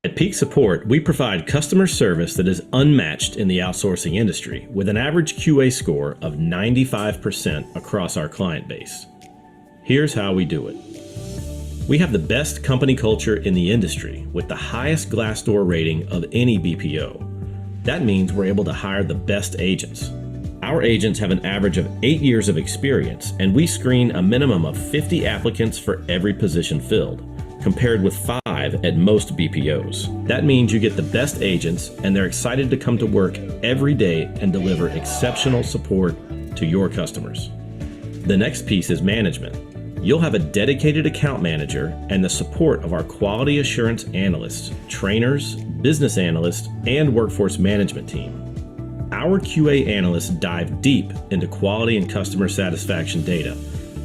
At Peak Support, we provide customer service that is unmatched in the outsourcing industry, with an average QA score of 95% across our client base. Here's how we do it. We have the best company culture in the industry, with the highest Glassdoor rating of any BPO. That means we're able to hire the best agents. Our agents have an average of 8 years of experience, and we screen a minimum of 50 applicants for every position filled, compared with 5 at most BPOs. That means you get the best agents, and they're excited to come to work every day and deliver exceptional support to your customers. The next piece is management. You'll have a dedicated account manager and the support of our quality assurance analysts, trainers, business analysts, and workforce management team. Our QA analysts dive deep into quality and customer satisfaction data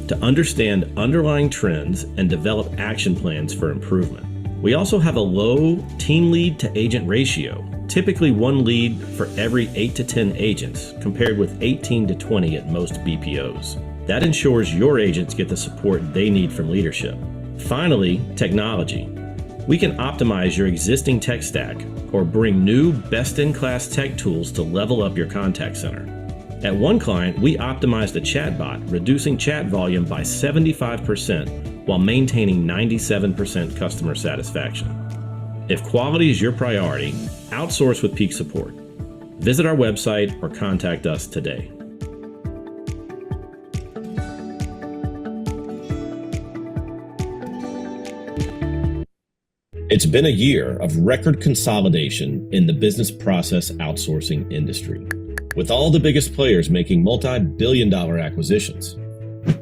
to understand underlying trends and develop action plans for improvement. We also have a low team lead to agent ratio, typically 1 lead for every 8 to 10 agents, compared with 18 to 20 at most BPOs. That ensures your agents get the support they need from leadership. Finally, technology. We can optimize your existing tech stack or bring new best-in-class tech tools to level up your contact center. At one client, we optimized a chatbot, reducing chat volume by 75% while maintaining 97% customer satisfaction. If quality is your priority, outsource with Peak Support. Visit our website or contact us today. It's been a year of record consolidation in the business process outsourcing industry, with all the biggest players making multi-billion-dollar acquisitions.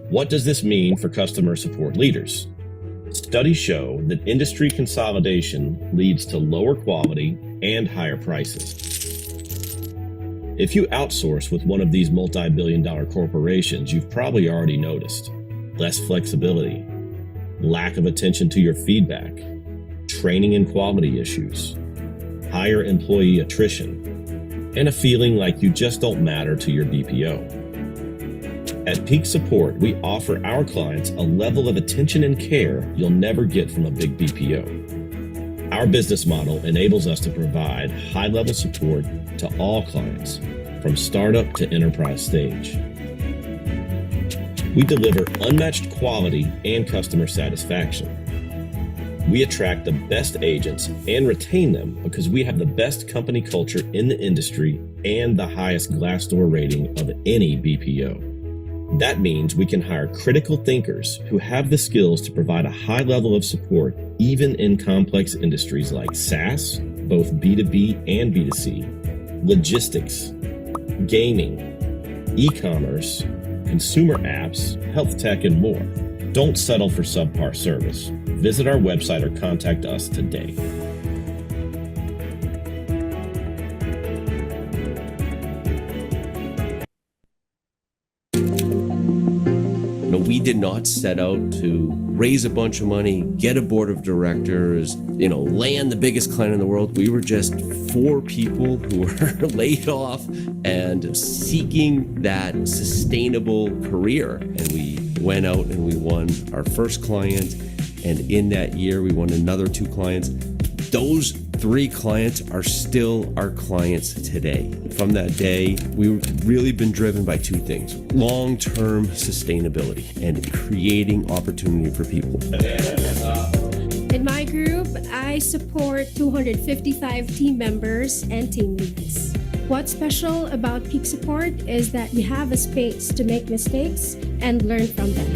What does this mean for customer support leaders? Studies show that industry consolidation leads to lower quality and higher prices. If you outsource with one of these multi-billion-dollar corporations, you've probably already noticed less flexibility, lack of attention to your feedback, training and quality issues, higher employee attrition, and a feeling like you just don't matter to your BPO. At Peak Support, we offer our clients a level of attention and care you'll never get from a big BPO. Our business model enables us to provide high-level support to all clients, from startup to enterprise stage. We deliver unmatched quality and customer satisfaction. We attract the best agents and retain them because we have the best company culture in the industry and the highest Glassdoor rating of any BPO. That means we can hire critical thinkers who have the skills to provide a high level of support even in complex industries like SaaS, both B2B and B2C, logistics, gaming, e-commerce, consumer apps, health tech, and more. Don't settle for subpar service. Visit our website or contact us today. We did not set out to raise a bunch of money, get a board of directors, land the biggest client in the world. We were just 4 people who were laid off and seeking that sustainable career. And we went out and we won our first client. And in that year, we won another 2 clients. Those 3 clients are still our clients today. From that day, we've really been driven by 2 things: long-term sustainability and creating opportunity for people. In my group, I support 255 team members and team leads. What's special about Peak Support is that you have a space to make mistakes and learn from them.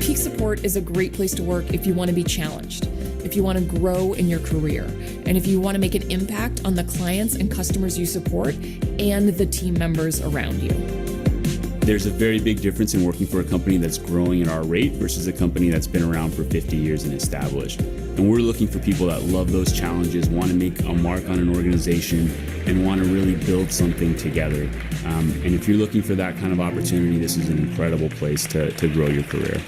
Peak Support is a great place to work if you want to be challenged, if you want to grow in your career, and if you want to make an impact on the clients and customers you support and the team members around you. There's a very big difference in working for a company that's growing at our rate versus a company that's been around for 50 years and established. And we're looking for people that love those challenges, want to make a mark on an organization, and want to really build something together. And if you're looking for that kind of opportunity, this is an incredible place to grow your career.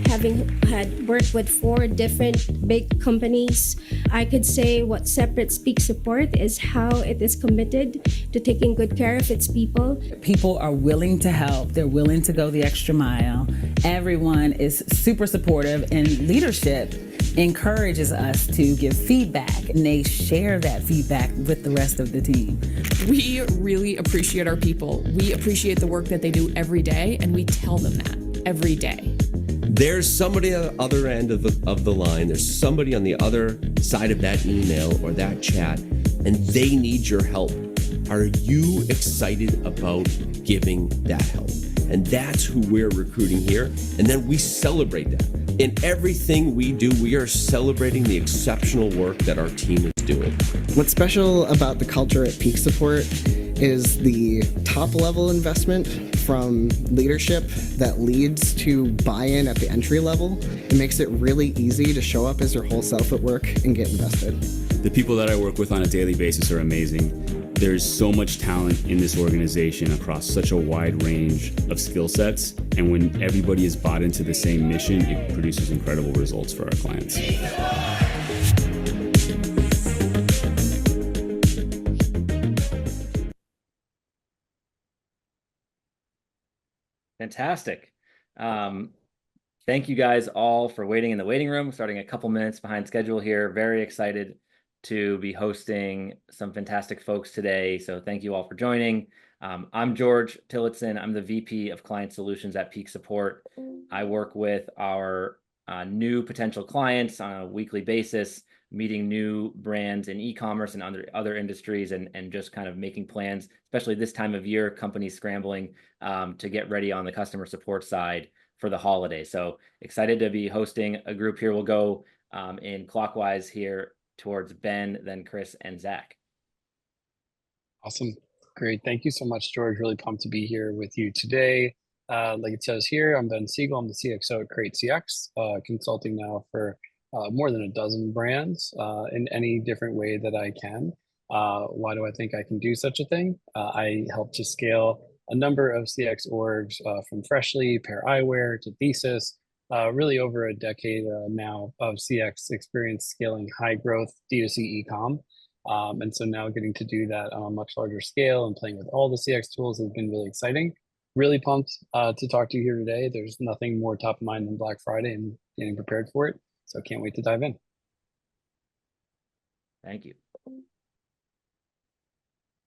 Having had worked with 4 different big companies, I could say what separates Peak Support is how it is committed to taking good care of its people. People are willing to help. They're willing to go the extra mile. Everyone is super supportive, and leadership encourages us to give feedback, and they share that feedback with the rest of the team. We really appreciate our people. We appreciate the work that they do every day, and we tell them that every day. There's somebody on the other end of the line. There's somebody on the other side of that email or that chat, and they need your help. Are you excited about giving that help? And that's who we're recruiting here. And then we celebrate that. In everything we do, we are celebrating the exceptional work that our team is doing. What's special about the culture at Peak Support is the top level investment from leadership that leads to buy-in at the entry level. It makes it really easy to show up as your whole self at work and get invested. The people that I work with on a daily basis are amazing. There's so much talent in this organization across such a wide range of skill sets. And when everybody is bought into the same mission, it produces incredible results for our clients. Fantastic. Thank you guys all for waiting in the waiting room, starting a couple minutes behind schedule here. Very excited to be hosting some fantastic folks today. So thank you all for joining. I'm George Tillotson. I'm the VP of Client Solutions at Peak Support. I work with our new potential clients on a weekly basis, meeting new brands in e-commerce and other industries, and just kind of making plans, especially this time of year, companies scrambling to get ready on the customer support side for the holiday. So excited to be hosting a group here. We'll go in clockwise here towards Ben, then Chris, and Zach. Awesome. Great. Thank you so much, George. Really pumped to be here with you today. Like it says here, I'm Ben Segal. I'm the CXO at 𝐭𝐲, consulting now for more than a dozen brands in any different way that I can. Why do I think I can do such a thing? I help to scale a number of CX orgs from Freshly, Eyewear to Thesis, really over a decade now of CX experience scaling high growth D2C e-com. And so now getting to do that on a much larger scale and playing with all the CX tools has been really exciting. Really pumped to talk to you here today. There's nothing more top of mind than Black Friday and getting prepared for it. So can't wait to dive in. Thank you.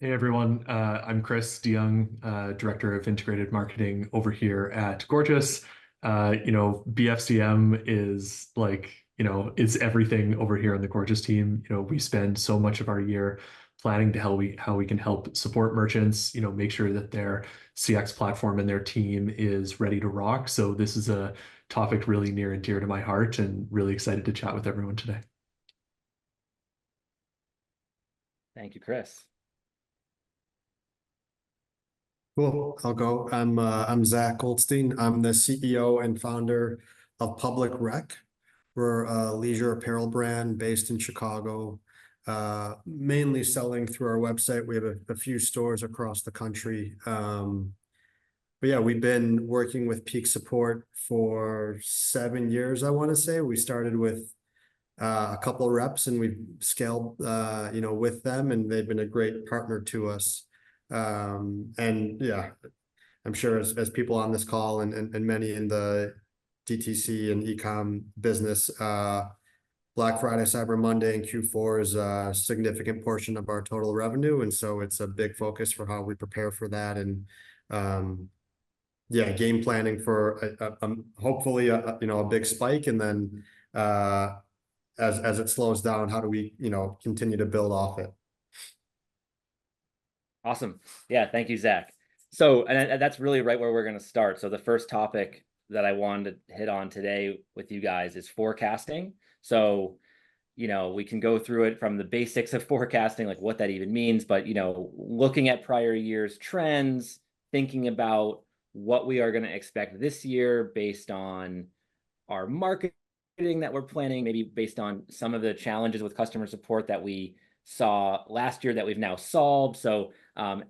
Hey everyone, I'm Chris DeYoung, Director of Integrated Marketing over here at Gorgias. BFCM is it's everything over here on the Gorgias team. We spend so much of our year planning to how we can help support merchants, make sure that their CX platform and their team is ready to rock. So this is a topic really near and dear to my heart, and really excited to chat with everyone today. Thank you, Chris. Cool, I'll go. I'm Zach Goldstein. I'm the CEO and founder of Public Rec. We're a leisure apparel brand based in Chicago, mainly selling through our website. We have a few stores across the country. But yeah, we've been working with Peak Support for 7 years, I want to say. We started with a couple of reps, and we've scaled, with them, and they've been a great partner to us. And yeah, I'm sure as people on this call and many in the DTC and e-com business, Black Friday, Cyber Monday, and Q4 is a significant portion of our total revenue, and so it's a big focus for how we prepare for that, and game planning for hopefully a big spike, and then as it slows down, how do we continue to build off it. Awesome. Yeah, thank you, Zach. So, and that's really right where we're going to start. So the first topic that I wanted to hit on today with you guys is forecasting. So, we can go through it from the basics of forecasting, like what that even means, but, looking at prior years' trends, thinking about what we are going to expect this year based on our marketing that we're planning, maybe based on some of the challenges with customer support that we saw last year that we've now solved. So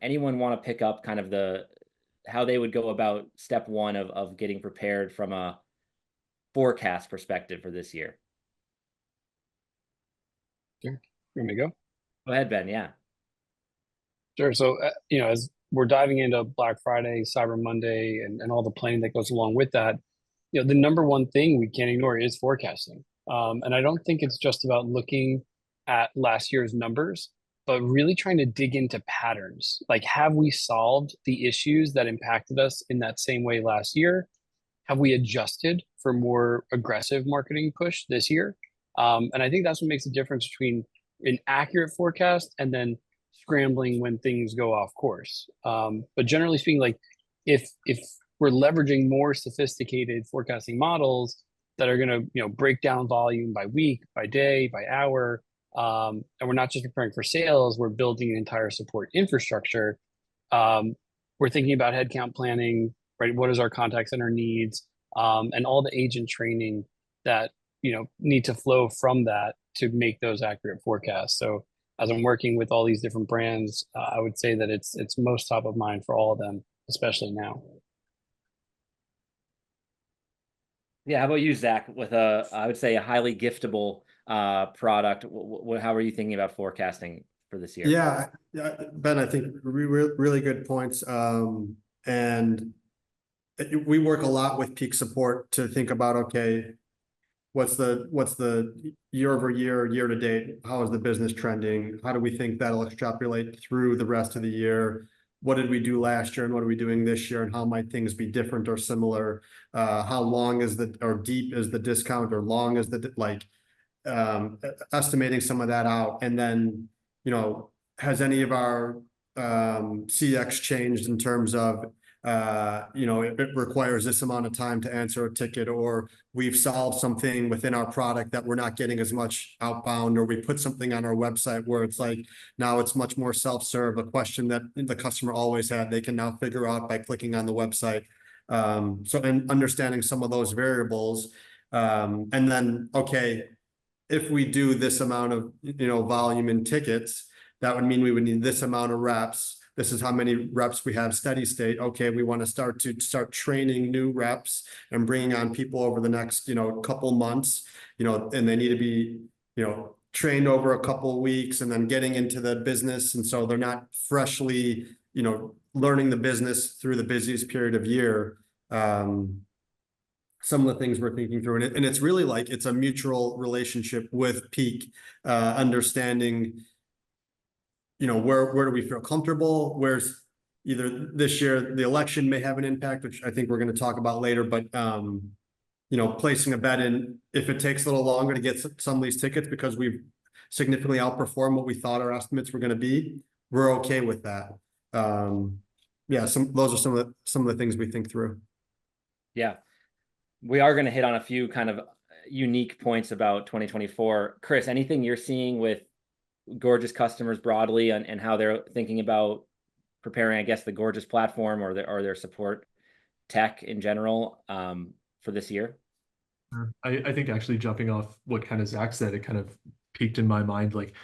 anyone want to pick up kind of how they would go about step one of getting prepared from a forecast perspective for this year? Sure. You want me to go? Go ahead, Ben. Yeah. Sure. So, as we're diving into Black Friday, Cyber Monday, and all the planning that goes along with that, the number one thing we can't ignore is forecasting. And I don't think it's just about looking at last year's numbers, but really trying to dig into patterns. Like, have we solved the issues that impacted us in that same way last year? Have we adjusted for more aggressive marketing push this year? And I think that's what makes a difference between an accurate forecast and then scrambling when things go off course. But generally speaking, like if we're leveraging more sophisticated forecasting models that are going to break down volume by week, by day, by hour, and we're not just preparing for sales, we're building an entire support infrastructure. We're thinking about headcount planning, right? What is our contact center needs, and all the agent training that need to flow from that to make those accurate forecasts. So as I'm working with all these different brands, I would say that it's most top of mind for all of them, especially now. Yeah, how about you, Zach? With I would say a highly giftable product, how are you thinking about forecasting for this year? Yeah, Ben, I think really good points. And we work a lot with peak support to think about, okay, what's the year over year, year to date? How is the business trending? How do we think that'll extrapolate through the rest of the year? What did we do last year and what are we doing this year? And how might things be different or similar? How long is or deep is the discount, or long is the, estimating some of that out. And then, has any of our CX changed in terms of, it requires this amount of time to answer a ticket, or we've solved something within our product that we're not getting as much outbound, or we put something on our website where it's like, now it's much more self-serve, a question that the customer always had, they can now figure out by clicking on the website. So and understanding some of those variables, and then, okay, if we do this amount of, volume in tickets, that would mean we would need this amount of reps. This is how many reps we have steady state. Okay, we want to start training new reps and bringing on people over the next, couple months, and they need to be, trained over a couple of weeks and then getting into the business. And so they're not freshly, learning the business through the busiest period of year. Some of the things we're thinking through, and it's really like, it's a mutual relationship with peak, understanding, where do we feel comfortable? Where's either this year, the election may have an impact, which I think we're going to talk about later, but, placing a bet in, if it takes a little longer to get some of these tickets because we've significantly outperformed what we thought our estimates were going to be, we're okay with that. Yeah, those are some of the things we think through. Yeah, we are going to hit on a few kind of unique points about 2024. Chris, anything you're seeing with Gorgias customers broadly and how they're thinking about preparing, I guess, the Gorgias platform or their support tech in general for this year? I think actually jumping off what kind of Zach said, it kind of piqued in my mind, like,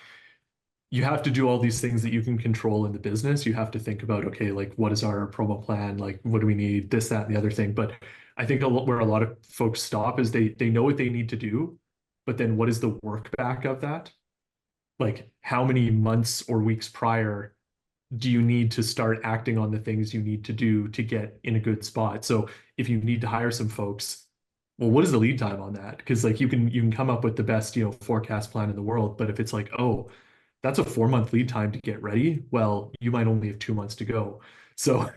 you have to do all these things that you can control in the business. You have to think about, okay, like, what is our promo plan? Like, what do we need? This, that, and the other thing. But I think where a lot of folks stop is they know what they need to do, but then what is the work back of that? Like, how many months or weeks prior do you need to start acting on the things you need to do to get in a good spot? So if you need to hire some folks, well, what is the lead time on that? Because like you can come up with the best, forecast plan in the world, but if it's like, oh, that's a 4-month lead time to get ready, well, you might only have 2 months to go. So,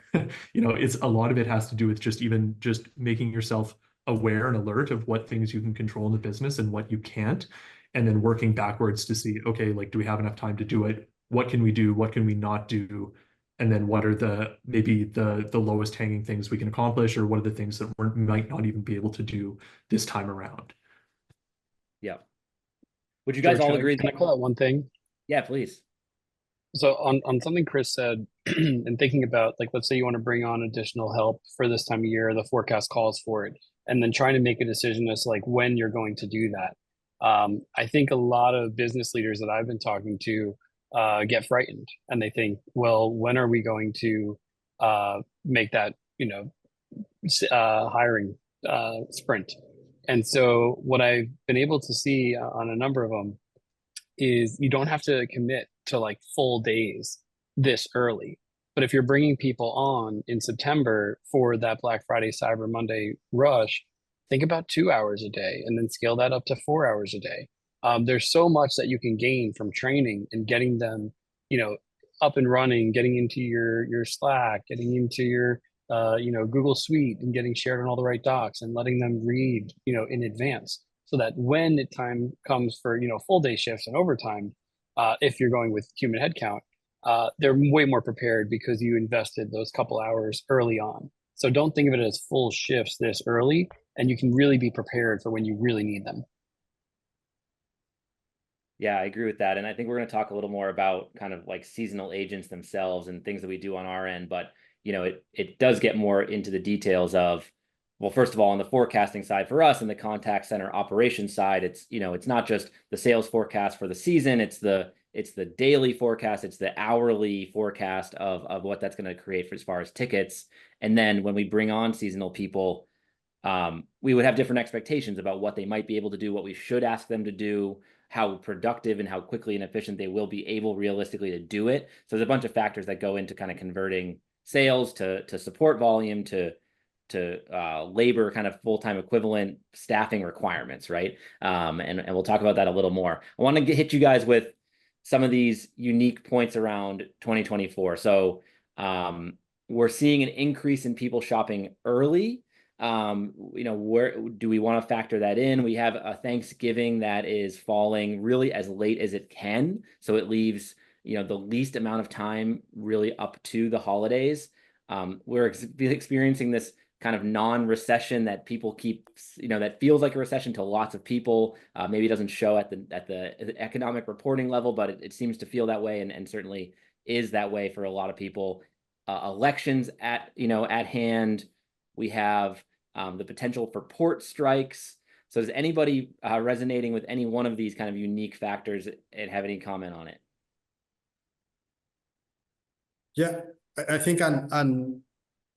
it's a lot of it has to do with just making yourself aware and alert of what things you can control in the business and what you can't, and then working backwards to see, okay, like, do we have enough time to do it? What can we do? What can we not do? And then what are maybe the lowest hanging things we can accomplish, or what are the things that we might not even be able to do this time around? Yeah. Would you guys all agree? Can I call out one thing? Yeah, please. So on something Chris said, and thinking about, like, let's say you want to bring on additional help for this time of year, the forecast calls for it, and then trying to make a decision as to like when you're going to do that. I think a lot of business leaders that I've been talking to get frightened, and they think, well, when are we going to make that hiring sprint? And so what I've been able to see on a number of them is you don't have to commit to like full days this early. But if you're bringing people on in September for that Black Friday, Cyber Monday rush, think about 2 hours a day and then scale that up to 4 hours a day. There's so much that you can gain from training and getting them, up and running, getting into your Slack, getting into your Google Suite and getting shared on all the right docs and letting them read, in advance so that when the time comes for, full day shifts and overtime, if you're going with human headcount, they're way more prepared because you invested those couple hours early on. So don't think of it as full shifts this early, and you can really be prepared for when you really need them. Yeah, I agree with that. And I think we're going to talk a little more about kind of like seasonal agents themselves and things that we do on our end. But, it does get more into the details of, well, first of all, on the forecasting side for us and the contact center operations side, it's, it's not just the sales forecast for the season. It's the daily forecast. It's the hourly forecast of what that's going to create for as far as tickets. And then when we bring on seasonal people, we would have different expectations about what they might be able to do, what we should ask them to do, how productive and how quickly and efficient they will be able realistically to do it. So there's a bunch of factors that go into kind of converting sales to support volume to labor kind of full-time equivalent staffing requirements, right? And we'll talk about that a little more. I want to hit you guys with some of these unique points around 2024. So we're seeing an increase in people shopping early. Where do we want to factor that in? We have a Thanksgiving that is falling really as late as it can. So it leaves, the least amount of time really up to the holidays. We're experiencing this kind of non-recession that people keep, that feels like a recession to lots of people. Maybe it doesn't show at the economic reporting level, but it seems to feel that way, and certainly is that way for a lot of people. Elections at hand. We have the potential for port strikes. So is anybody resonating with any one of these kind of unique factors and have any comment on it? Yeah, I think on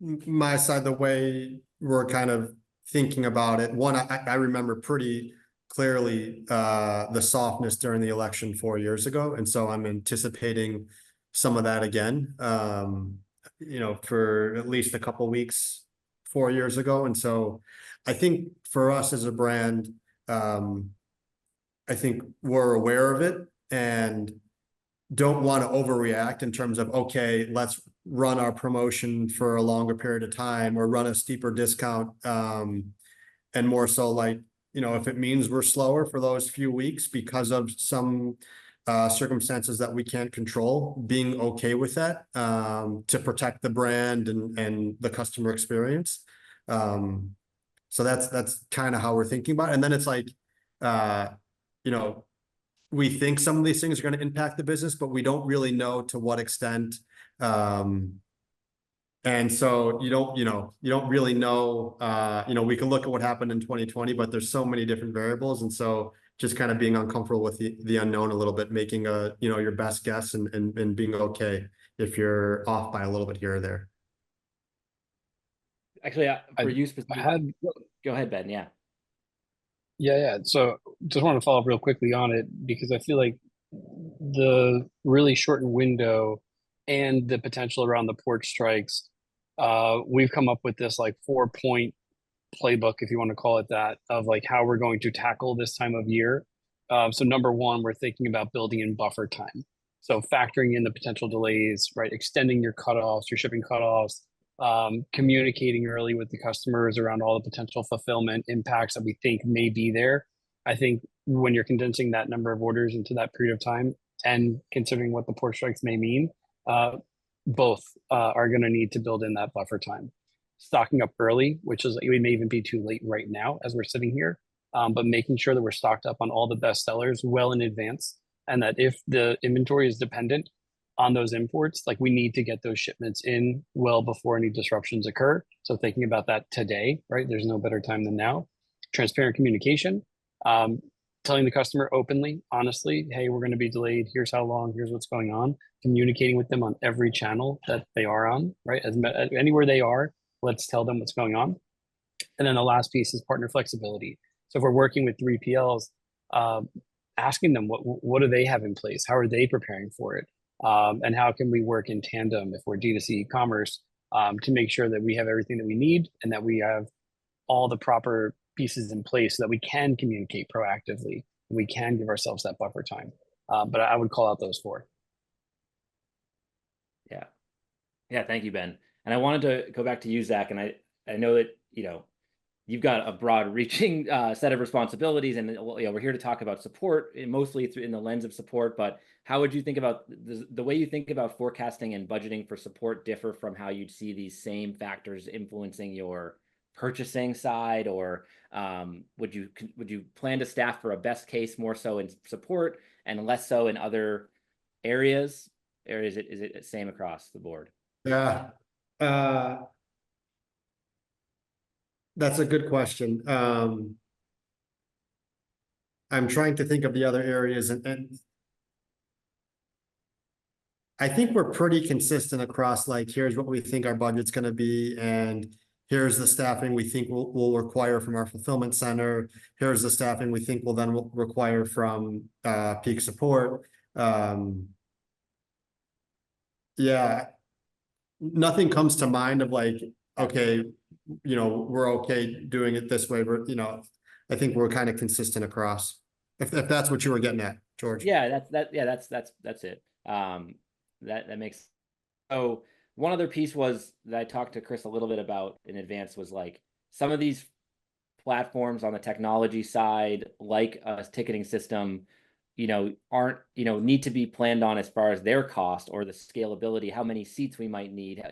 my side, the way we're kind of thinking about it, one, I remember pretty clearly the softness during the election 4 years ago. And so I'm anticipating some of that again, for at least a couple weeks 4 years ago. And so I think for us as a brand, I think we're aware of it and don't want to overreact in terms of, okay, let's run our promotion for a longer period of time or run a steeper discount. And more so like, if it means we're slower for those few weeks because of some circumstances that we can't control, being okay with that to protect the brand and the customer experience. So that's kind of how we're thinking about it. And then it's like, we think some of these things are going to impact the business, but we don't really know to what extent. And so you don't really know, we can look at what happened in 2020, but there's so many different variables. And so just kind of being uncomfortable with the unknown a little bit, making your best guess and being okay if you're off by a little bit here or there. Actually, for you specifically, go ahead, Ben. Yeah. Yeah. So just want to follow up real quickly on it because I feel like the really shortened window and the potential around the port strikes, we've come up with this like 4-point playbook, if you want to call it that, of like how we're going to tackle this time of year. So number one, we're thinking about building in buffer time. So factoring in the potential delays, right? Extending your cutoffs, your shipping cutoffs, communicating early with the customers around all the potential fulfillment impacts that we think may be there. I think when you're condensing that number of orders into that period of time and considering what the port strikes may mean, both are going to need to build in that buffer time. Stocking up early, which is, it may even be too late right now as we're sitting here, but making sure that we're stocked up on all the best sellers well in advance, and that if the inventory is dependent on those imports, like we need to get those shipments in well before any disruptions occur. So thinking about that today, right? There's no better time than now. Transparent communication, telling the customer openly, honestly, hey, we're going to be delayed. Here's how long, here's what's going on. Communicating with them on every channel that they are on, right? Anywhere they are, let's tell them what's going on. And then the last piece is partner flexibility. So if we're working with 3PLs, asking them what do they have in place? How are they preparing for it? And how can we work in tandem if we're D2C e-commerce to make sure that we have everything that we need and that we have all the proper pieces in place so that we can communicate proactively. We can give ourselves that buffer time. But I would call out those four. Yeah. Yeah. Thank you, Ben. And I wanted to go back to you, Zach. And I know that, you've got a broad reaching set of responsibilities, and we're here to talk about support, mostly in the lens of support. But how would you think about the way you think about forecasting and budgeting for support differ from how you'd see these same factors influencing your purchasing side? Or would you plan to staff for a best case more so in support and less so in other areas? Or is it the same across the board? Yeah. That's a good question. I'm trying to think of the other areas, and I think we're pretty consistent across, like, here's what we think our budget's going to be, and here's the staffing we think we'll require from our fulfillment center. Here's the staffing we think we'll then require from peak support. Yeah, nothing comes to mind of like, okay, we're okay doing it this way, but I think we're kind of consistent across. If that's what you were getting at, George. Yeah, that's it. That makes. So one other piece was that I talked to Chris a little bit about in advance was like some of these platforms on the technology side, like a ticketing system, aren't, need to be planned on as far as their cost or the scalability, how many seats we might need,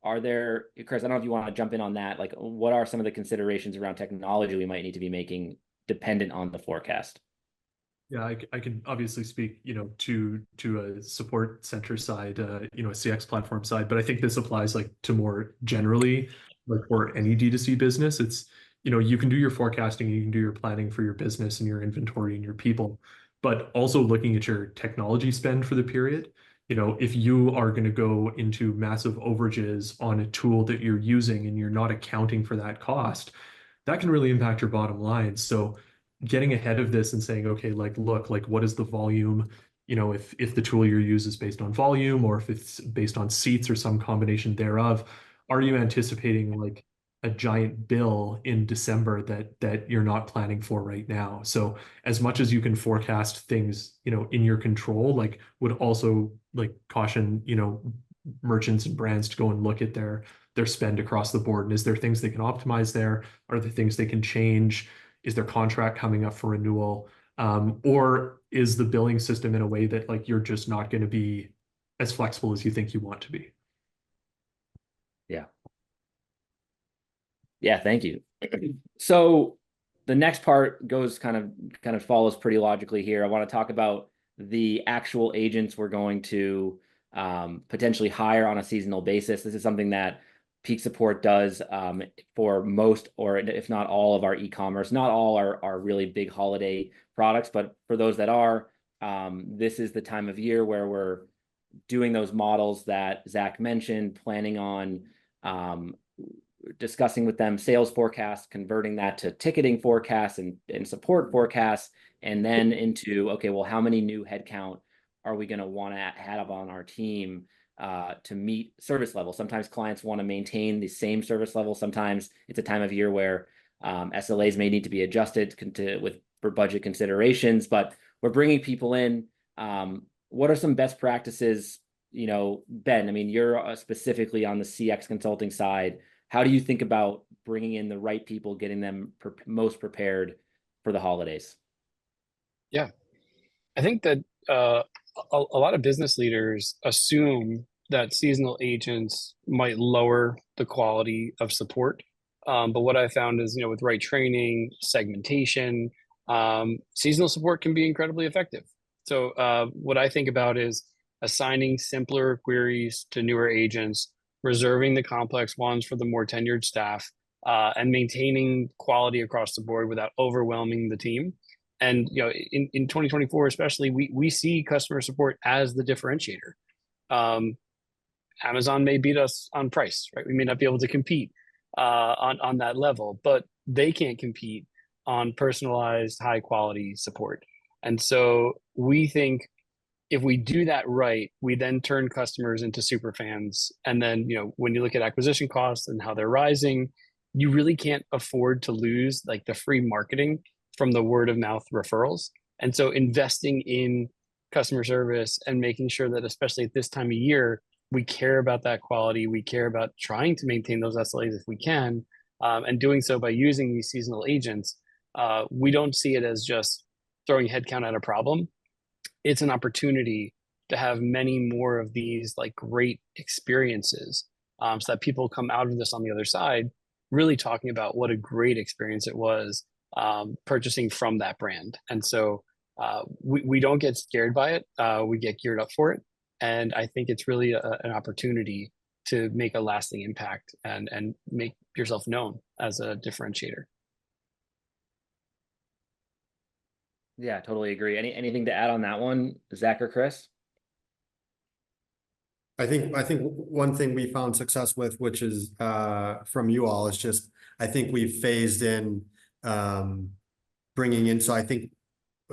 are there, Chris, I don't know if you want to jump in on that. Like, what are some of the considerations around technology we might need to be making dependent on the forecast? Yeah, I can obviously speak, to a support center side, a CX platform side, but I think this applies like to more generally, like for any D2C business. It's, you can do your forecasting, you can do your planning for your business and your inventory and your people, but also looking at your technology spend for the period. If you are going to go into massive overages on a tool that you're using and you're not accounting for that cost, that can really impact your bottom line. So getting ahead of this and saying, okay, look, what is the volume? If the tool you use is based on volume, or if it's based on seats or some combination thereof, are you anticipating like a giant bill in December that you're not planning for right now? So as much as you can forecast things, in your control, like would also like caution, merchants and brands to go and look at their spend across the board. And is there things they can optimize there? Are there things they can change? Is their contract coming up for renewal? Or is the billing system in a way that like you're just not going to be as flexible as you think you want to be? Yeah. Yeah, thank you. So the next part goes kind of follows pretty logically here. I want to talk about the actual agents we're going to potentially hire on a seasonal basis. This is something that Peak Support does for most, or if not all, of our e-commerce. Not all are really big holiday products, but for those that are, this is the time of year where we're doing those models that Zach mentioned, planning on discussing with them sales forecasts, converting that to ticketing forecasts and support forecasts, and then into, okay, well, how many new headcount are we going to want to have on our team to meet service level? Sometimes clients want to maintain the same service level. Sometimes it's a time of year where SLAs may need to be adjusted for budget considerations, but we're bringing people in. What are some best practices? Ben, I mean, you're specifically on the CX consulting side. How do you think about bringing in the right people, getting them most prepared for the holidays? Yeah, I think that a lot of business leaders assume that seasonal agents might lower the quality of support. But what I found is, with right training, segmentation, seasonal support can be incredibly effective. So what I think about is assigning simpler queries to newer agents, reserving the complex ones for the more tenured staff, and maintaining quality across the board without overwhelming the team. And in 2024 especially, we see customer support as the differentiator. Amazon may beat us on price, right? We may not be able to compete on that level, but they can't compete on personalized, high quality support. And so we think if we do that right, we then turn customers into super fans. And then, when you look at acquisition costs and how they're rising, you really can't afford to lose like the free marketing from the word of mouth referrals. And so investing in customer service and making sure that, especially at this time of year, we care about that quality. We care about trying to maintain those SLAs if we can, and doing so by using these seasonal agents. We don't see it as just throwing headcount at a problem. It's an opportunity to have many more of these like great experiences, so that people come out of this on the other side really talking about what a great experience it was, purchasing from that brand. And so we don't get scared by it. We get geared up for it. And I think it's really an opportunity to make a lasting impact and make yourself known as a differentiator. Yeah, totally agree. Anything to add on that one, Zach or Chris? I think one thing we found success with, which is from you all, is just I think we've phased in bringing in. So I think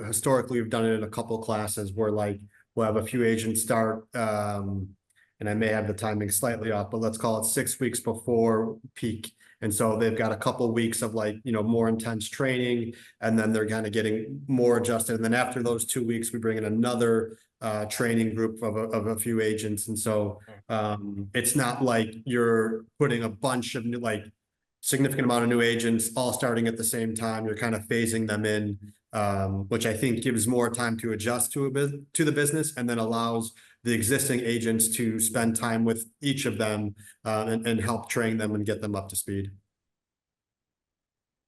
historically we've done it in a couple classes where like we'll have a few agents start, and I may have the timing slightly off, but let's call it 6 weeks before peak. And so they've got a couple weeks of like, more intense training, and then they're kind of getting more adjusted. And then after those 2 weeks, we bring in another training group of a few agents. And so it's not like you're putting a bunch of new, like significant amount of new agents all starting at the same time. You're kind of phasing them in, which I think gives more time to adjust to the business, and then allows the existing agents to spend time with each of them and help train them and get them up to speed.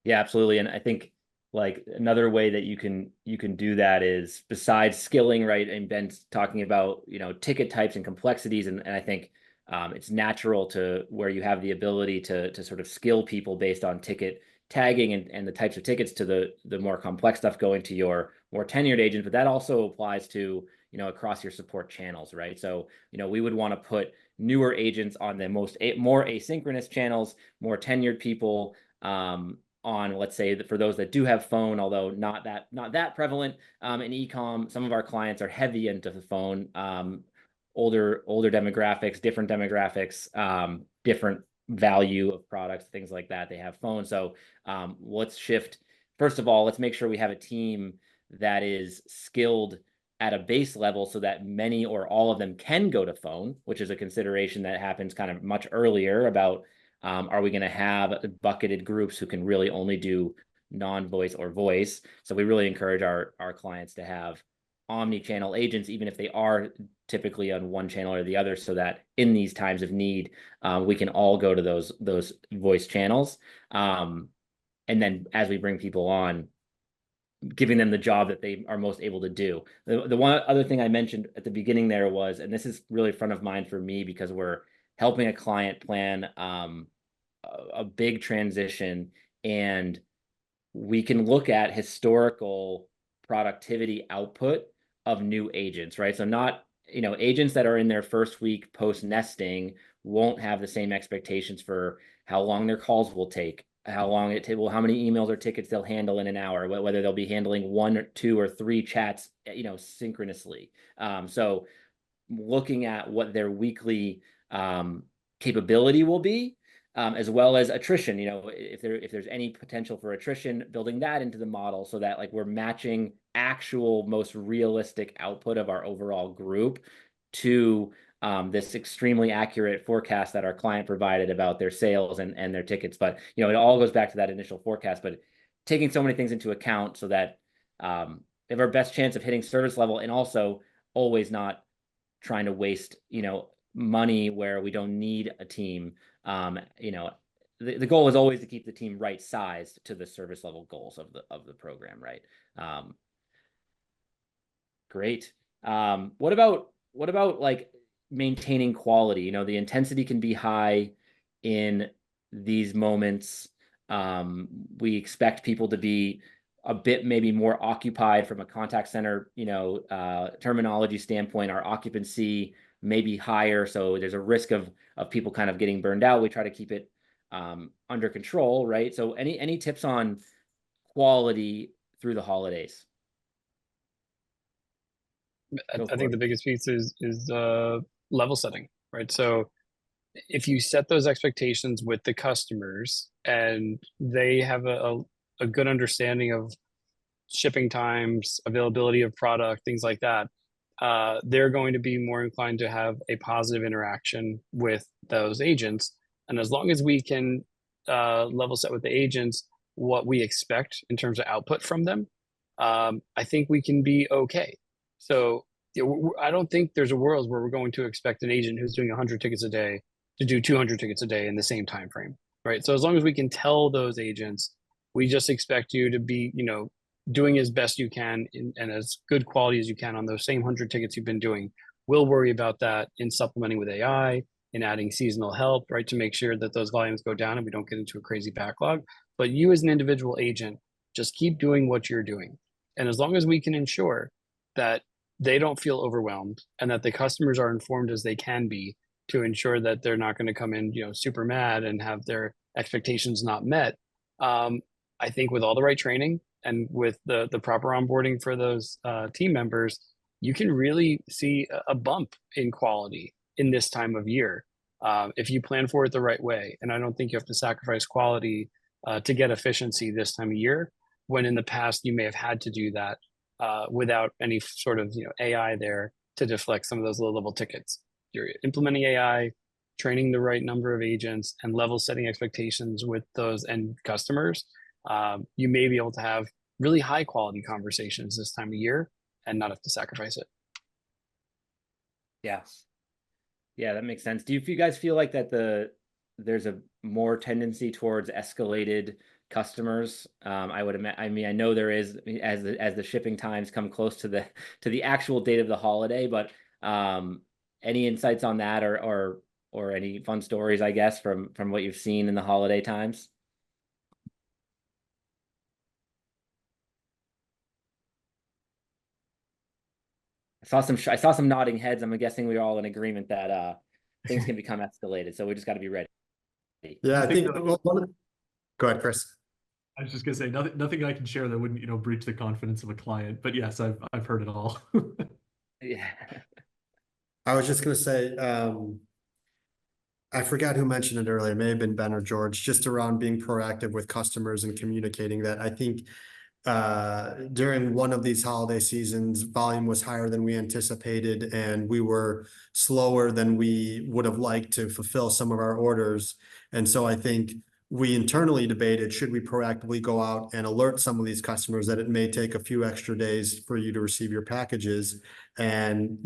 Yeah, absolutely. And I think like another way that you can do that is, besides skilling, right? And Ben's talking about, ticket types and complexities. And I think it's natural to where you have the ability to sort of skill people based on ticket tagging and the types of tickets to the more complex stuff going to your more tenured agents. But that also applies to, across your support channels, right? So, we would want to put newer agents on the more asynchronous channels, more tenured people on, let's say, for those that do have phone, although not that prevalent in e-com. Some of our clients are heavy into the phone, older demographics, different different value of products, things like that. They have phones. So let's shift. First of all, let's make sure we have a team that is skilled at a base level so that many or all of them can go to phone, which is a consideration that happens kind of much earlier about, are we going to have bucketed groups who can really only do non-voice or voice? So we really encourage our clients to have omni-channel agents, even if they are typically on one channel or the other, so that in these times of need, we can all go to those voice channels. And then as we bring people on, giving them the job that they are most able to do. The one other thing I mentioned at the beginning there was, and this is really front of mind for me because we're helping a client plan a big transition, and we can look at historical productivity output of new agents, right? So not, agents that are in their first week post nesting won't have the same expectations for how long their calls will take, how long it takes, how many emails or tickets they'll handle in an hour, whether they'll be handling 1 or 2 or 3 chats, synchronously. So looking at what their weekly capability will be, as well as attrition, if there's any potential for attrition, building that into the model so that like we're matching actual most realistic output of our overall group to this extremely accurate forecast that our client provided about their sales and their tickets. But, it all goes back to that initial forecast, but taking so many things into account so that we have our best chance of hitting service level, and also always not trying to waste, money where we don't need a team. The goal is always to keep the team right sized to the service level goals of the program, right? Great. What about like maintaining quality? The intensity can be high in these moments. We expect people to be a bit maybe more occupied from a contact center, terminology standpoint. Our occupancy may be higher, so there's a risk of people kind of getting burned out. We try to keep it under control, right? So any tips on quality through the holidays? I think the biggest piece is level setting, right? So if you set those expectations with the customers and they have a good understanding of shipping times, availability of product, things like that, they're going to be more inclined to have a positive interaction with those agents. And as long as we can level set with the agents what we expect in terms of output from them, I think we can be okay. So I don't think there's a world where we're going to expect an agent who's doing 100 tickets a day to do 200 tickets a day in the same time frame, right? So as long as we can tell those agents, we just expect you to be, doing as best you can and as good quality as you can on those same 100 tickets you've been doing. We'll worry about that in supplementing with AI, in adding seasonal help, right, to make sure that those volumes go down and we don't get into a crazy backlog. But you as an individual agent, just keep doing what you're doing. And as long as we can ensure that they don't feel overwhelmed and that the customers are informed as they can be to ensure that they're not going to come in, super mad and have their expectations not met. I think with all the right training and with the proper onboarding for those team members, you can really see a bump in quality in this time of year if you plan for it the right way. And I don't think you have to sacrifice quality to get efficiency this time of year, when in the past you may have had to do that without any sort of AI there to deflect some of those low-level tickets. You're implementing AI, training the right number of agents, and level setting expectations with those end customers. You may be able to have really high quality conversations this time of year and not have to sacrifice it. Yeah. Yeah, that makes sense. Do you guys feel like that there's a more tendency towards escalated customers? I mean, I know there is as the shipping times come close to the actual date of the holiday, but any insights on that or any fun stories, I guess, from what you've seen in the holiday times? I saw some nodding heads. I'm guessing we're all in agreement that things can become escalated, so we just got to be ready. Yeah, I think. Go ahead, Chris. I was just gonna say nothing I can share that wouldn't breach the confidence of a client. But yes, I've heard it all. Yeah. I was just gonna say, I forgot who mentioned it earlier. It may have been Ben or George, just around being proactive with customers and communicating that. I think during one of these holiday seasons, volume was higher than we anticipated, and we were slower than we would have liked to fulfill some of our orders. And so I think we internally debated, should we proactively go out and alert some of these customers that it may take a few extra days for you to receive your packages? And,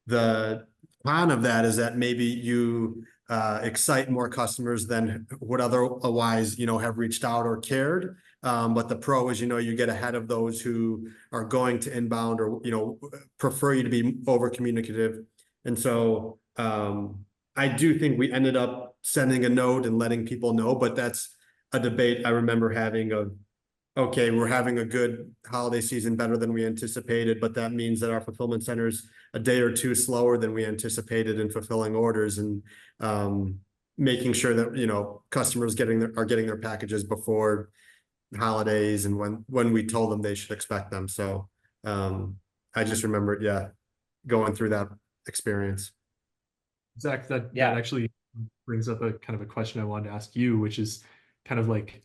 the con of that is that maybe you excite more customers than would otherwise, have reached out or cared. But the pro is, you get ahead of those who are going to inbound or, prefer you to be over communicative. And so I do think we ended up sending a note and letting people know, but that's a debate I remember having of, okay, we're having a good holiday season, better than we anticipated, but that means that our fulfillment center's a day or two slower than we anticipated in fulfilling orders, and making sure that, customers are getting their packages before holidays and when we told them they should expect them. So I just remembered, going through that experience. Zach, that actually brings up a kind of a question I wanted to ask you, which is kind of like,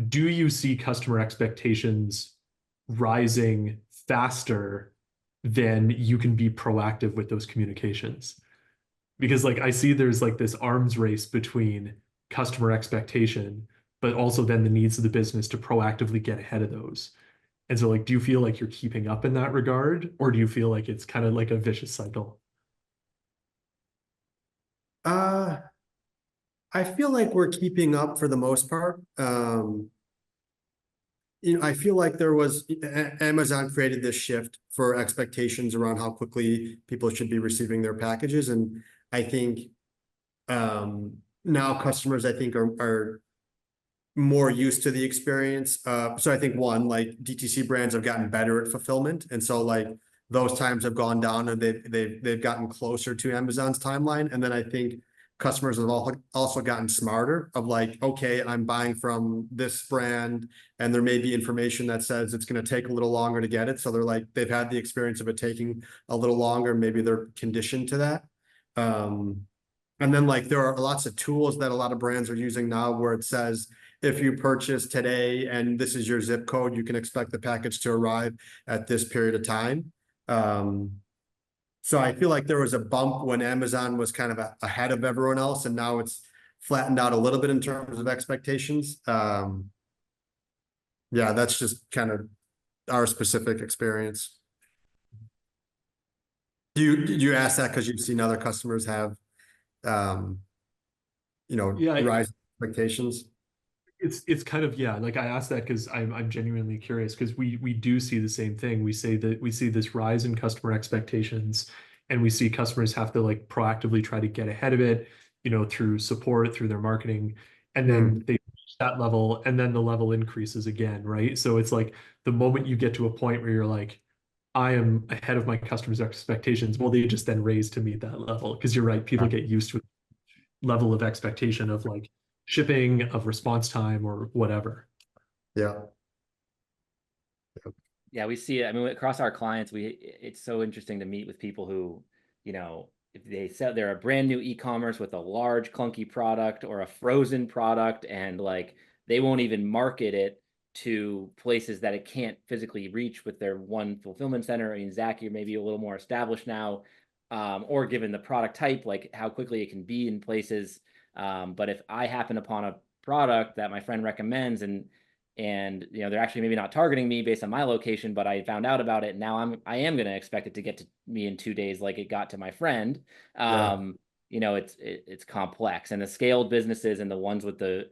do you see customer expectations rising faster than you can be proactive with those communications? Because I see there's this arms race between customer expectation, but also then the needs of the business to proactively get ahead of those. And so do you feel like you're keeping up in that regard, or do you feel like it's kind of like a vicious cycle? I feel like we're keeping up for the most part. I feel like there was Amazon created this shift for expectations around how quickly people should be receiving their packages. And I think now customers, are more used to the experience. So I think one, DTC brands have gotten better at fulfillment. And so those times have gone down and they've gotten closer to Amazon's timeline. And then I think customers have also gotten smarter of okay, I'm buying from this brand and there may be information that says it's going to take a little longer to get it. So they've had the experience of it taking a little longer. Maybe they're conditioned to that. And then like there are lots of tools that a lot of brands are using now where it says, if you purchase today and this is your zip code, you can expect the package to arrive at this period of time. So I feel like there was a bump when Amazon was kind of ahead of everyone else, and now it's flattened out a little bit in terms of expectations. Yeah, that's just kind of our specific experience. Do you ask that because you've seen other customers have, rise expectations? It's kind of, yeah, like I asked that because I'm genuinely curious, because we do see the same thing. We say that we see this rise in customer expectations, and we see customers have to like proactively try to get ahead of it, through support, through their marketing, and then they reach that level, and then the level increases again, right? So it's like the moment you get to a point where you're like, I am ahead of my customers' expectations, well, they just then raise to meet that level, because you're right, people get used to a level of expectation of like shipping, of response time, or whatever. Yeah. Yeah, we see it. I mean, across our clients, it's so interesting to meet with people who, if they sell, they're a brand new e-commerce with a large clunky product or a frozen product, and like they won't even market it to places that it can't physically reach with their one fulfillment center. I mean, Zach, you're maybe a little more established now, or given the product type, like how quickly it can be in places. But if I happen upon a product that my friend recommends, and they're actually maybe not targeting me based on my location, but I found out about it, and now I am going to expect it to get to me in 2 days like it got to my friend. It's complex, and the scaled businesses and the ones with the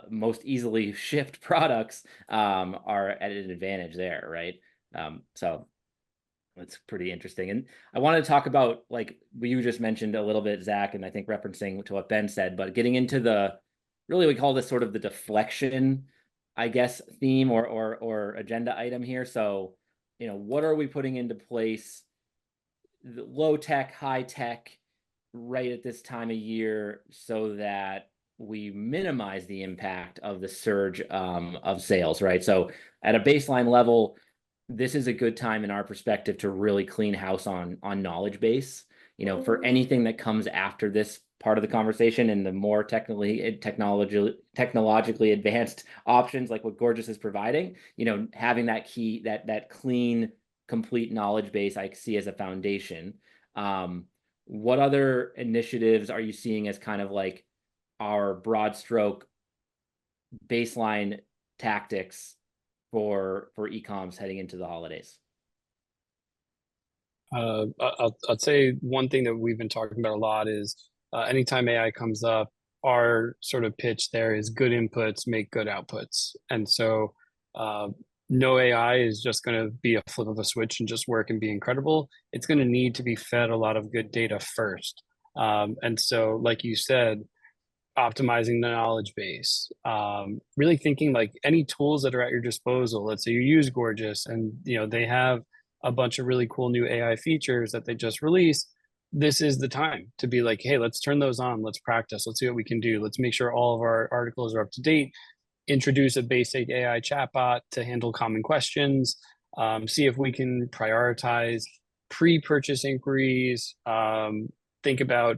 most easily shipped products are at an advantage there, right? So it's pretty interesting. And I wanted to talk about, like you just mentioned a little bit, Zach, and I think referencing to what Ben said, but getting into we call this sort of the deflection, I guess, theme or agenda item here. So, what are we putting into place, the low tech, high tech, right at this time of year, so that we minimize the impact of the surge of sales, right? So at a baseline level, this is a good time in our perspective to really clean house on knowledge base. For anything that comes after this part of the conversation and the more technologically advanced options like what Gorgias is providing, having that key, that clean, complete knowledge base I see as a foundation. What other initiatives are you seeing as kind of like our broad stroke baseline tactics for e-coms heading into the holidays? I'd say one thing that we've been talking about a lot is anytime AI comes up, our sort of pitch there is good inputs make good outputs. And so no AI is just going to be a flip of a switch and just work and be incredible. It's going to need to be fed a lot of good data first. And so, like you said, optimizing the knowledge base, really thinking like any tools that are at your disposal. Let's say you use Gorgias and they have a bunch of really cool new AI features that they just released. This is the time to be like, hey, let's turn those on. Let's practice. Let's see what we can do. Let's make sure all of our articles are up to date. Introduce a basic AI chatbot to handle common questions. See if we can prioritize pre-purchase inquiries. Think about,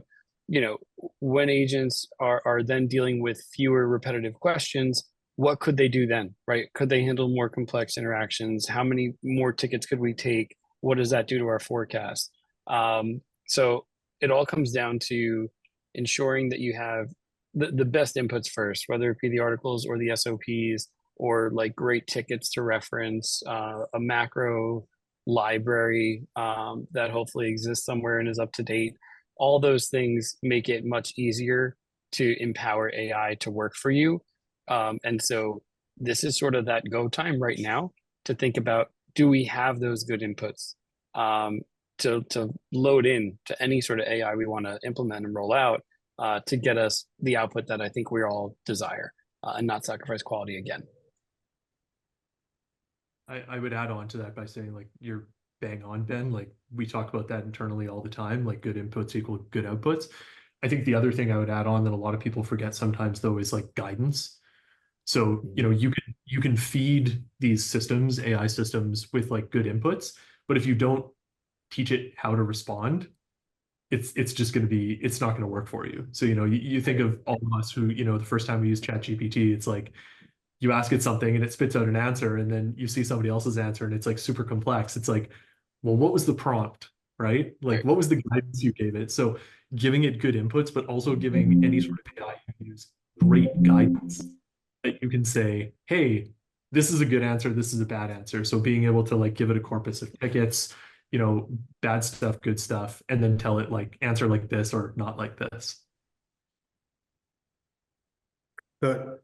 when agents are then dealing with fewer repetitive questions, what could they do then, right? Could they handle more complex interactions? How many more tickets could we take? What does that do to our forecast? So it all comes down to ensuring that you have the best inputs first, whether it be the articles or the SOPs or like great tickets to reference, a macro library that hopefully exists somewhere and is up to date. All those things make it much easier to empower AI to work for you. And so this is sort of that go time right now to think about, do we have those good inputs to load in to any sort of AI we want to implement and roll out to get us the output that I think we all desire and not sacrifice quality again. I would add on to that by saying, like, you're bang on, Ben. Like, we talk about that internally all the time, like good inputs equal good outputs. I think the other thing I would add on that a lot of people forget sometimes, though, is like guidance. So, you can feed these systems, AI systems, with like good inputs, but if you don't teach it how to respond, it's just going to be, it's not going to work for you. So, you know, you think of all of us who, you know, the first time we used ChatGPT, it's like you ask it something and it spits out an answer, and then you see somebody else's answer and it's like super complex. It's like, well, what was the prompt, right? Like, what was the guidance you gave it? So giving it good inputs, but also giving any sort of AI you use great guidance that you can say, hey, this is a good answer, this is a bad answer. So being able to like give it a corpus of tickets, you know, bad stuff, good stuff, and then tell it like answer like this or not like this. The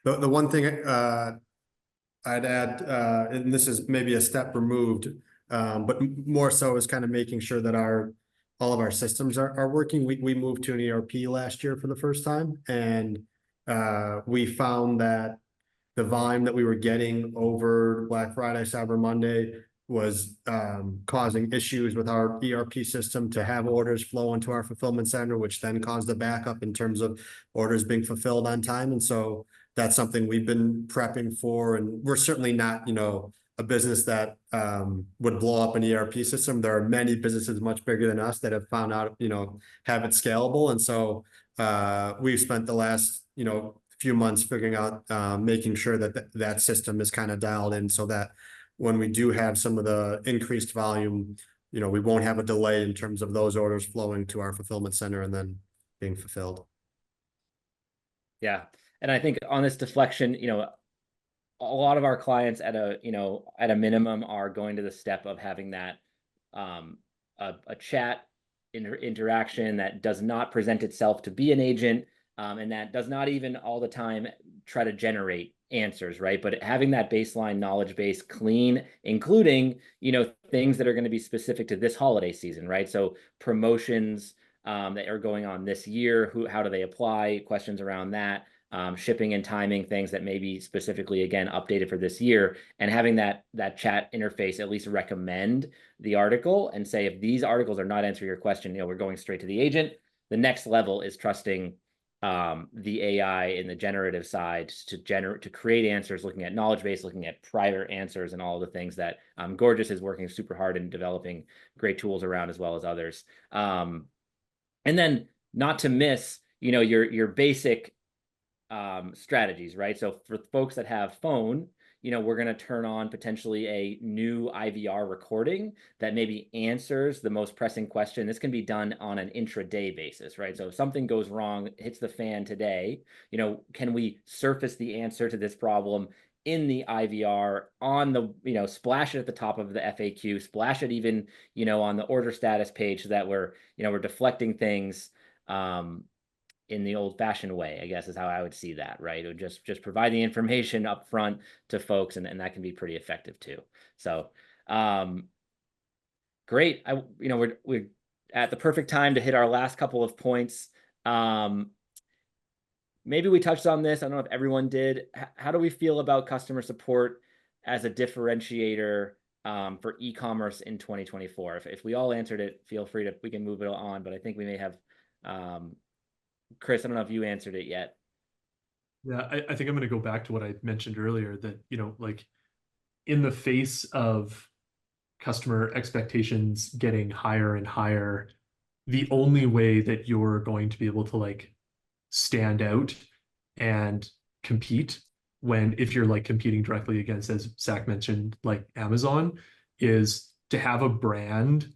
one thing I'd add, and this is maybe a step removed, but more so is kind of making sure that all of our systems are working. We moved to an ERP last year for the first time, and we found that the volume that we were getting over Black Friday, Cyber Monday was causing issues with our ERP system to have orders flow into our fulfillment center, which then caused a backup in terms of orders being fulfilled on time. And so that's something we've been prepping for, and we're certainly not, you know, a business that would blow up an ERP system. There are many businesses much bigger than us that have found out, you know, have it scalable. And so we've spent the last, you know, few months figuring out, making sure that that system is kind of dialed in so that when we do have some of the increased volume, you know, we won't have a delay in terms of those orders flowing to our fulfillment center and then being fulfilled. Yeah. And I think on this deflection, you know, a lot of our clients at a, you know, at a minimum are going to the step of having that a chat interaction that does not present itself to be an agent, and that does not even all the time try to generate answers, right? But having that baseline knowledge base clean, including, you know, things that are going to be specific to this holiday season, right? So promotions that are going on this year, how do they apply? Questions around that. Shipping and timing, things that may be specifically, again, updated for this year, and having that chat interface at least recommend the article and say, if these articles are not answering your question, you know, we're going straight to the agent. The next level is trusting the AI in the generative side to create answers, looking at knowledge base, looking at prior answers, and all the things that Gorgias is working super hard in developing great tools around, as well as others. And then not to miss, you know, your basic strategies, right? So for folks that have phone, you know, we're going to turn on potentially a new IVR recording that maybe answers the most pressing question. This can be done on an intraday basis, right? So if something goes wrong, hits the fan today, you know, can we surface the answer to this problem in the IVR on the, you know, splash it at the top of the FAQ, splash it even, you know, on the order status page, so that we're, you know, we're deflecting things in the old-fashioned way, I guess, is how I would see that, right? It would just provide the information up front to folks, and that can be pretty effective too. So great. You know, we're at the perfect time to hit our last couple of points. Maybe we touched on this. I don't know if everyone did. How do we feel about customer support as a differentiator for e-commerce in 2024? If we all answered it, feel free to, we can move it on, but I think we may have Chris, I don't know if you answered it yet. Yeah, I think I'm going to go back to what I mentioned earlier, that, you know, like in the face of customer expectations getting higher and higher, the only way that you're going to be able to like stand out and compete, if you're like competing directly against, as Zach mentioned, like Amazon, is to have a brand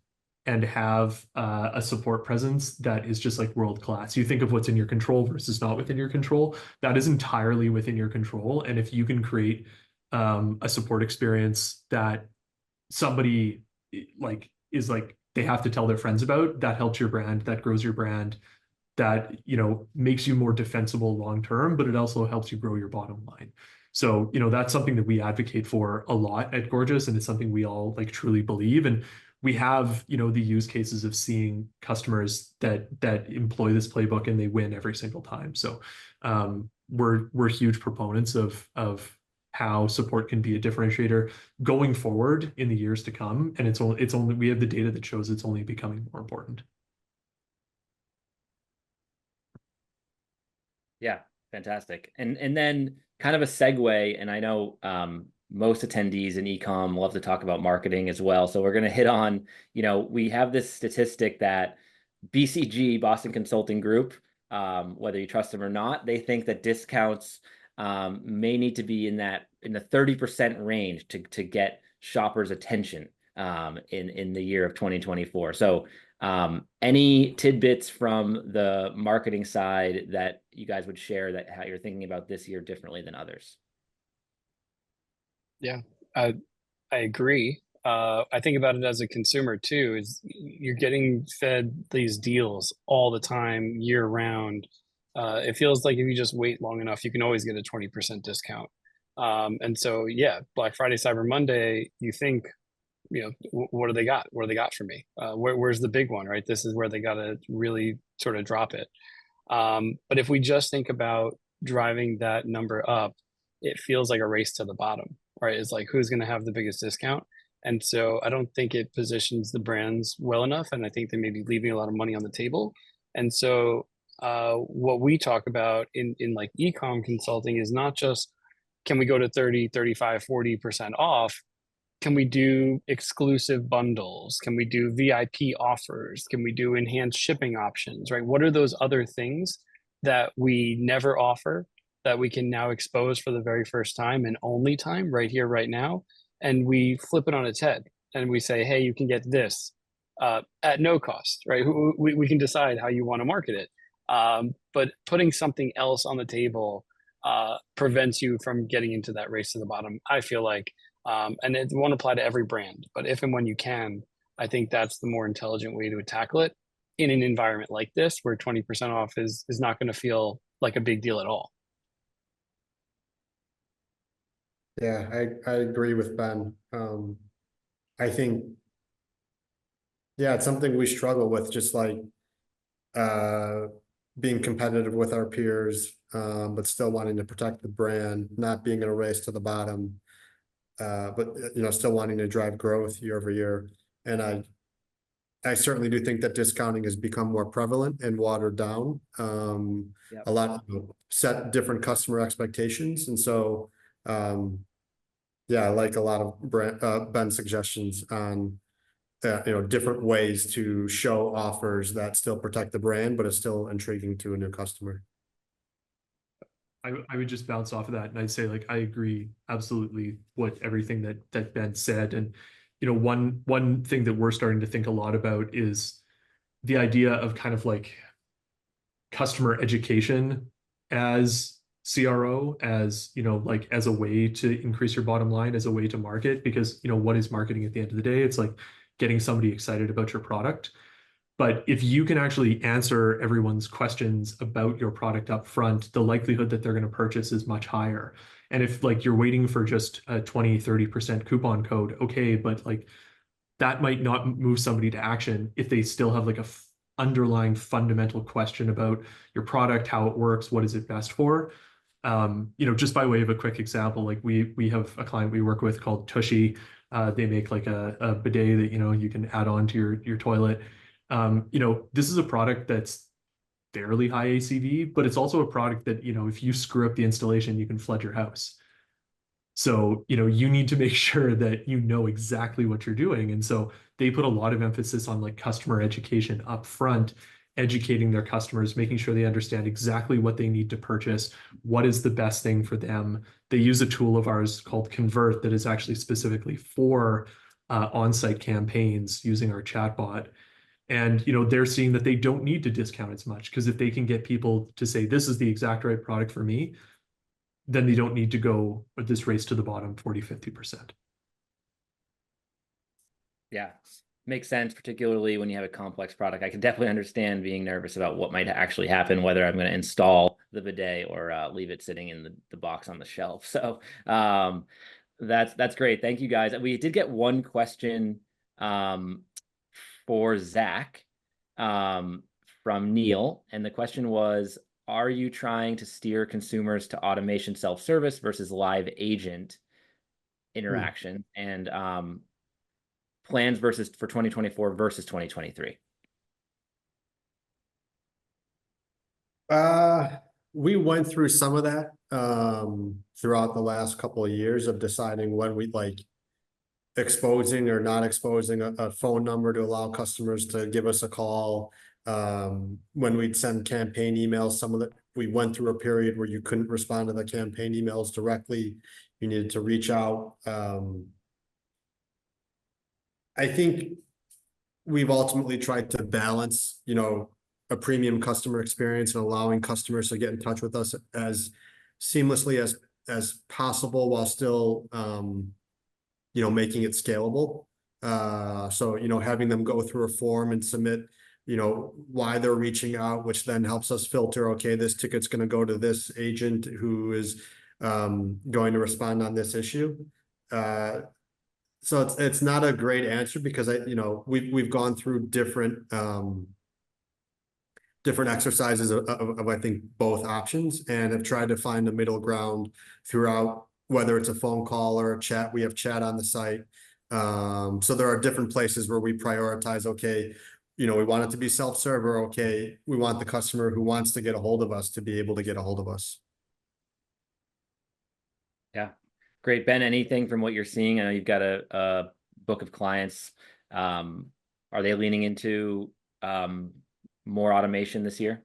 and have a support presence that is just like world class. You think of what's in your control versus not within your control. That is entirely within your control. And if you can create a support experience that somebody like is like they have to tell their friends about, that helps your brand, that grows your brand, that, you know, makes you more defensible long term, but it also helps you grow your bottom line. So, you know, that's something that we advocate for a lot at Gorgias, and it's something we all like truly believe. And we have, you know, the use cases of seeing customers that employ this playbook and they win every single time. So we're huge proponents of how support can be a differentiator going forward in the years to come. And it's only we have the data that shows it's only becoming more important. Yeah, fantastic. And then kind of a segue, and I know most attendees in ecom love to talk about marketing as well. So we're going to hit on, you know, we have this statistic that BCG, Boston Consulting Group, whether you trust them or not, they think that discounts may need to be in the 30% range to get shoppers' attention in the year of 2024. So any tidbits from the marketing side that you guys would share, that how you're thinking about this year differently than others? Yeah, I agree. I think about it as a consumer too, is you're getting fed these deals all the time, year round. It feels like if you just wait long enough, you can always get a 20% discount. And so, yeah, Black Friday, Cyber Monday, you think, you know, what do they got? What do they got for me? Where's the big one, right? This is where they got to really sort of drop it. But if we just think about driving that number up, it feels like a race to the bottom, right? It's like, who's going to have the biggest discount? And so I don't think it positions the brands well enough. And I think they may be leaving a lot of money on the table. And so what we talk about in like e-com consulting is not just, can we go to 30, 35, 40% off? Can we do exclusive bundles? Can we do VIP offers? Can we do enhanced shipping options, right? What are those other things that we never offer that we can now expose for the very first time and only time right here, right now? And we flip it on its head and we say, hey, you can get this at no cost, right? We can decide how you want to market it. But putting something else on the table prevents you from getting into that race to the bottom, I feel like. And it won't apply to every brand, but if and when you can, I think that's the more intelligent way to tackle it in an environment like this, where 20% off is not going to feel like a big deal at all. Yeah, I agree with Ben. I think, yeah, it's something we struggle with, just like being competitive with our peers, but still wanting to protect the brand, not being in a race to the bottom, but you know, still wanting to drive growth year over year. And I certainly do think that discounting has become more prevalent and watered down. A lot of set different customer expectations, and so yeah, I like a lot of Ben's suggestions on you know, different ways to show offers that still protect the brand, but is still intriguing to a new customer. I would just bounce off of that, and I'd say, like, I agree absolutely with everything that Ben said. And you know, one thing that we're starting to think a lot about is the idea of kind of like customer education as CRO, as, you know, like as a way to increase your bottom line, as a way to market. Because, you know, what is marketing at the end of the day? It's like getting somebody excited about your product. But if you can actually answer everyone's questions about your product up front, the likelihood that they're going to purchase is much higher. And if like you're waiting for just a 20, 30% coupon code, okay, but like that might not move somebody to action if they still have like a underlying fundamental question about your product, how it works, what is it best for. You know, just by way of a quick example, like we have a client we work with called Tushy. They make like a bidet that, you know, you can add on to your toilet. You know, this is a product that's fairly high ACV, but it's also a product that, you know, if you screw up the installation, you can flood your house. So, you know, you need to make sure that you know exactly what you're doing. And so they put a lot of emphasis on like customer education up front, educating their customers, making sure they understand exactly what they need to purchase, what is the best thing for them. They use a tool of ours called Convert that is actually specifically for on-site campaigns using our chatbot. And, you know, they're seeing that they don't need to discount as much, because if they can get people to say, this is the exact right product for me, then they don't need to go with this race to the bottom 40, 50%. Yeah, makes sense, particularly when you have a complex product. I can definitely understand being nervous about what might actually happen, whether I'm going to install the bidet or leave it sitting in the box on the shelf. So that's great. Thank you, guys. We did get one question for Zach from Neil. And the question was, are you trying to steer consumers to automation self-service versus live agent interaction? And plans for 2024 versus 2023? We went through some of that throughout the last couple of years of deciding when we like exposing or not exposing a phone number to allow customers to give us a call, When we'd send campaign emails, we went through a period where you couldn't respond to the campaign emails directly. You needed to reach out. I think we've ultimately tried to balance, a premium customer experience and allowing customers to get in touch with us as seamlessly as possible while still, making it scalable. So, having them go through a form and submit, why they're reaching out, which then helps us filter, okay, this ticket's going to go to this agent who is going to respond on this issue. So it's not a great answer because we've gone through different exercises of I think both options, and have tried to find a middle ground throughout, whether it's a phone call or a chat. We have chat on the site. So there are different places where we prioritize, okay, we want it to be self-serve, or okay, we want the customer who wants to get a hold of us to be able to get a hold of us. Yeah. Great. Ben, anything from what you're seeing? I know you've got a book of clients. Are they leaning into more automation this year?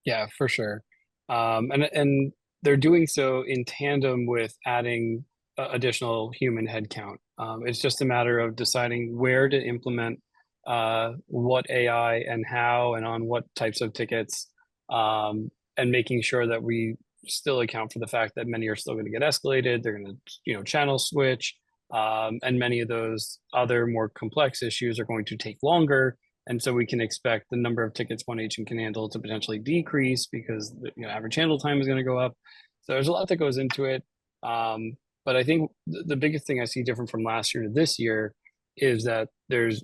Yeah, for sure. And they're doing so in tandem with adding additional human headcount. It's just a matter of deciding where to implement what AI and how and on what types of tickets, and making sure that we still account for the fact that many are still going to get escalated. They're going to, channel switch, and many of those other more complex issues are going to take longer. And so we can expect the number of tickets one agent can handle to potentially decrease because the average handle time is going to go up. So there's a lot that goes into it. But I think the biggest thing I see different from last year to this year is that there's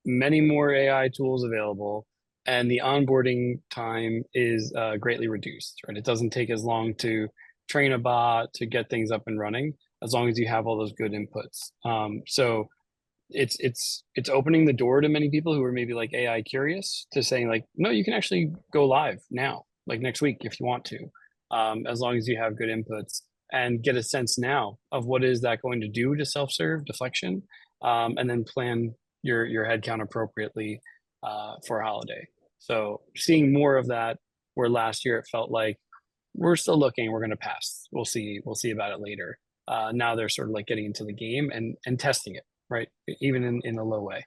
many more AI tools available, and the onboarding time is greatly reduced, right? It doesn't take as long to train a bot to get things up and running, as long as you have all those good inputs. So it's opening the door to many people who are maybe like AI curious to saying like, no, you can actually go live now, like next week if you want to, as long as you have good inputs and get a sense now of what is that going to do to self-serve deflection, and then plan your headcount appropriately for a holiday. So seeing more of that, where last year it felt like we're still looking, we're going to pass. We'll see about it later. Now they're sort of like getting into the game and testing it, right? Even in a low way.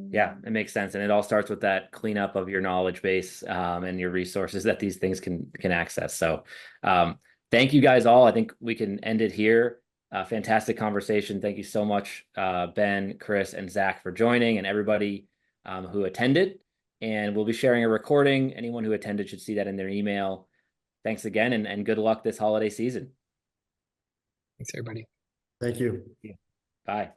Yeah, it makes sense. And it all starts with that cleanup of your knowledge base and your resources that these things can access. So thank you guys all. I think we can end it here. Fantastic conversation. Thank you so much, Ben, Chris, and Zach for joining, and everybody who attended. And we'll be sharing a recording. Anyone who attended should see that in their email. Thanks again, and good luck this holiday season. Thanks, everybody. Thank you. Bye.